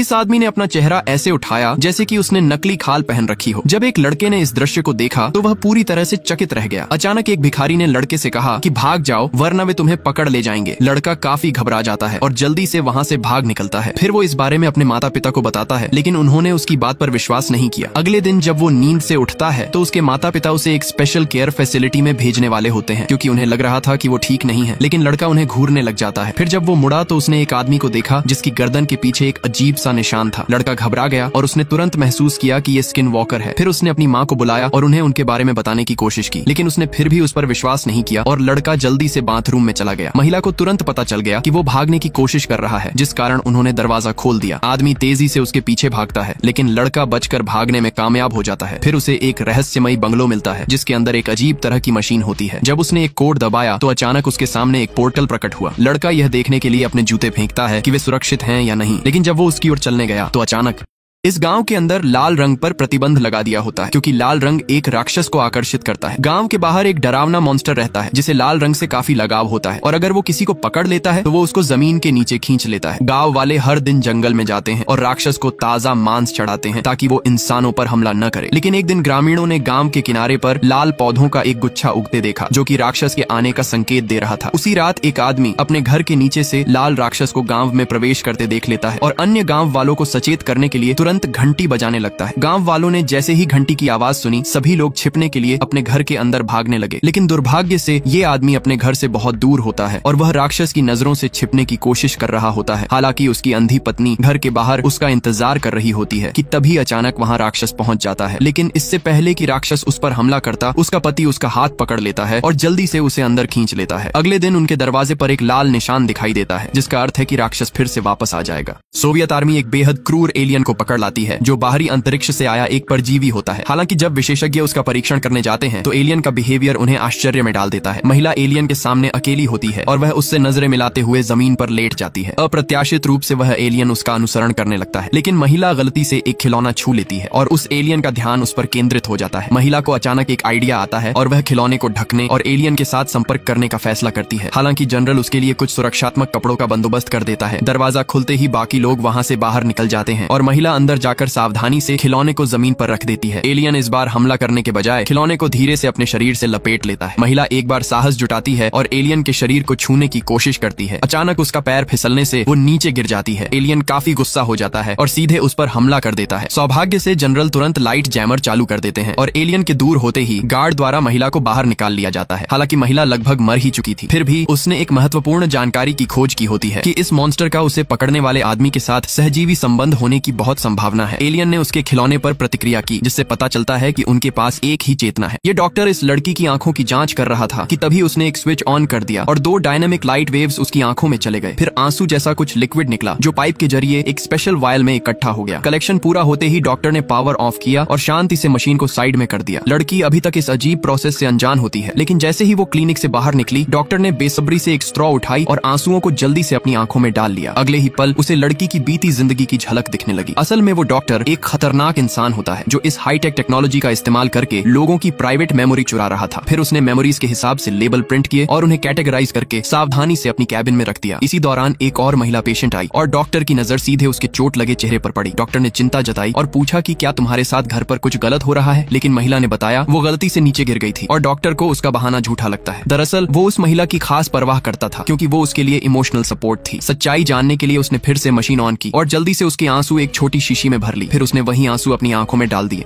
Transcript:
इस आदमी ने अपना चेहरा ऐसे उठाया जैसे कि उसने नकली खाल पहन रखी हो। जब एक लड़के ने इस दृश्य को देखा तो वह पूरी तरह से चकित रह गया। अचानक एक भिखारी ने लड़के से कहा कि भाग जाओ वरना वे तुम्हें पकड़ ले जाएंगे। लड़का काफी घबरा जाता है और जल्दी से वहाँ से भाग निकलता है। फिर वो इस बारे में अपने माता पिता को बताता है, लेकिन उन्होंने उसकी बात पर विश्वास नहीं किया। अगले दिन जब वो नींद से उठता है तो उसके माता पिता उसे एक स्पेशल केयर फैसिलिटी में भेजने वाले होते हैं, क्योंकि उन्हें लग रहा था कि वो ठीक नहीं है। लेकिन लड़का उन्हें घूरने लग जाता है। फिर जब वो मुड़ा तो उसने एक आदमी को देखा जिसकी गर्दन के पीछे एक अजीब सा निशान था। लड़का घबरा गया और उसने तुरंत महसूस किया कि ये स्किन वॉकर है। फिर उसने अपनी माँ को बुलाया और उन्हें उनके बारे में बताने की कोशिश की, लेकिन उसने फिर भी उस पर विश्वास नहीं किया और लड़का जल्दी से बाथरूम में चला गया। महिला को तुरंत पता चल गया कि वो भागने की कोशिश कर रहा है, जिस कारण उन्होंने दरवाजा खोल दिया। आदमी तेजी से उसके पीछे भागता है, लेकिन लड़का बचकर भागने में कामयाब हो जाता है। फिर उसे एक रहस्यमयी बंगलो मिलता है जिसके अंदर एक अजीब तरह की मशीन होती है। जब उसने एक कोड दबाया तो अचानक उसके सामने एक पोर्टल प्रकट हुआ। लड़का यह देखने के लिए अपने जूते फेंकता है कि वे सुरक्षित हैं या नहीं, लेकिन जब वो उसकी ओर चलने गया तो अचानक इस गांव के अंदर लाल रंग पर प्रतिबंध लगा दिया होता है, क्योंकि लाल रंग एक राक्षस को आकर्षित करता है। गांव के बाहर एक डरावना मॉन्स्टर रहता है जिसे लाल रंग से काफी लगाव होता है, और अगर वो किसी को पकड़ लेता है तो वो उसको जमीन के नीचे खींच लेता है। गांव वाले हर दिन जंगल में जाते हैं और राक्षस को ताजा मांस चढ़ाते हैं ताकि वो इंसानों पर हमला न करे। लेकिन एक दिन ग्रामीणों ने गांव के किनारे पर लाल पौधों का एक गुच्छा उगते देखा, जो कि राक्षस के आने का संकेत दे रहा था। उसी रात एक आदमी अपने घर के नीचे से लाल राक्षस को गाँव में प्रवेश करते देख लेता है और अन्य गाँव वालों को सचेत करने के लिए तुरंत घंटी बजाने लगता है। गांव वालों ने जैसे ही घंटी की आवाज सुनी, सभी लोग छिपने के लिए अपने घर के अंदर भागने लगे। लेकिन दुर्भाग्य से ये आदमी अपने घर से बहुत दूर होता है और वह राक्षस की नजरों से छिपने की कोशिश कर रहा होता है। हालांकि उसकी अंधी पत्नी घर के बाहर उसका इंतजार कर रही होती है कि तभी अचानक वहां राक्षस पहुंच जाता है। लेकिन इससे पहले कि राक्षस उस पर हमला करता, उसका पति उसका हाथ पकड़ लेता है और जल्दी से उसे अंदर खींच लेता है। अगले दिन उनके दरवाजे पर एक लाल निशान दिखाई देता है, जिसका अर्थ है कि राक्षस फिर से वापस आ जाएगा। सोवियत आर्मी एक बेहद क्रूर एलियन को पकड़ लाती है, जो बाहरी अंतरिक्ष से आया एक परजीवी होता है। हालांकि जब विशेषज्ञ उसका परीक्षण करने जाते हैं तो एलियन का बिहेवियर उन्हें आश्चर्य में डाल देता है। महिला एलियन के सामने अकेली होती है और वह उससे नजरें मिलाते हुए जमीन पर लेट जाती है। अप्रत्याशित रूप से वह एलियन उसका अनुसरण करने लगता है, लेकिन महिला गलती से एक खिलौना छू लेती है और उस एलियन का ध्यान उस पर केंद्रित हो जाता है। महिला को अचानक एक आइडिया आता है और वह खिलौने को ढकने और एलियन के साथ संपर्क करने का फैसला करती है। हालांकि जनरल उसके लिए कुछ सुरक्षात्मक कपड़ों का बंदोबस्त कर देता है। दरवाजा खुलते ही बाकी लोग वहां से बाहर निकल जाते हैं और महिला अंदर जाकर सावधानी से खिलौने को जमीन पर रख देती है। एलियन इस बार हमला करने के बजाय खिलौने को धीरे से अपने शरीर से लपेट लेता है। महिला एक बार साहस जुटाती है और एलियन के शरीर को छूने की कोशिश करती है। अचानक उसका पैर फिसलने से वो नीचे गिर जाती है। एलियन काफी गुस्सा हो जाता है और सीधे उस पर हमला कर देता है। सौभाग्य से जनरल तुरंत लाइट जैमर चालू कर देते हैं और एलियन के दूर होते ही गार्ड द्वारा महिला को बाहर निकाल लिया जाता है। हालांकि महिला लगभग मर ही चुकी थी, फिर भी उसने एक महत्वपूर्ण जानकारी की खोज की होती है कि इस मॉन्स्टर का उसे पकड़ने वाले आदमी के साथ सहजीवी संबंध होने की बहुत संभावना है। एलियन ने उसके खिलौने पर प्रतिक्रिया की, जिससे पता चलता है कि उनके पास एक ही चेतना है। ये डॉक्टर इस लड़की की आंखों की जांच कर रहा था कि तभी उसने एक स्विच ऑन कर दिया और 2 डायनामिक लाइट वेव्स उसकी आंखों में चले गए। फिर आंसू जैसा कुछ लिक्विड निकला, जो पाइप के जरिए एक स्पेशल वायल में इकट्ठा हो गया। कलेक्शन पूरा होते ही डॉक्टर ने पावर ऑफ किया और शांति से मशीन को साइड में कर दिया। लड़की अभी तक इस अजीब प्रोसेस से अनजान होती है, लेकिन जैसे ही वो क्लिनिक से बाहर निकली, डॉक्टर ने बेसब्री से एक स्ट्रॉ उठाई और आंसुओं को जल्दी से अपनी आंखों में डाल लिया। अगले ही पल उसे लड़की की बीती जिंदगी की झलक दिखने लगी। असल में वो डॉक्टर एक खतरनाक इंसान होता है जो इस हाईटेक टेक्नोलॉजी का इस्तेमाल करके लोगों की प्राइवेट मेमोरी चुरा रहा था। फिर उसने मेमोरीज के हिसाब से लेबल प्रिंट किए और उन्हें कैटेगराइज करके सावधानी से अपनी कैबिन में रख दिया। इसी दौरान एक और महिला पेशेंट आई और डॉक्टर की नजर सीधे उसके चोट लगे चेहरे पर पड़ी। डॉक्टर ने चिंता जताई और पूछा कि क्या तुम्हारे साथ घर पर कुछ गलत हो रहा है, लेकिन महिला ने बताया वो गलती से नीचे गिर गई थी और डॉक्टर को उसका बहाना झूठा लगता है। दरअसल वो उस महिला की खास परवाह करता था, क्योंकि वो उसके लिए इमोशनल सपोर्ट थी। सच्चाई जानने के लिए उसने फिर से मशीन ऑन की और जल्दी से उसके आंसू एक छोटी शीशी में भर ली। फिर उसने वही आंसू अपनी आंखों में डाल दिए।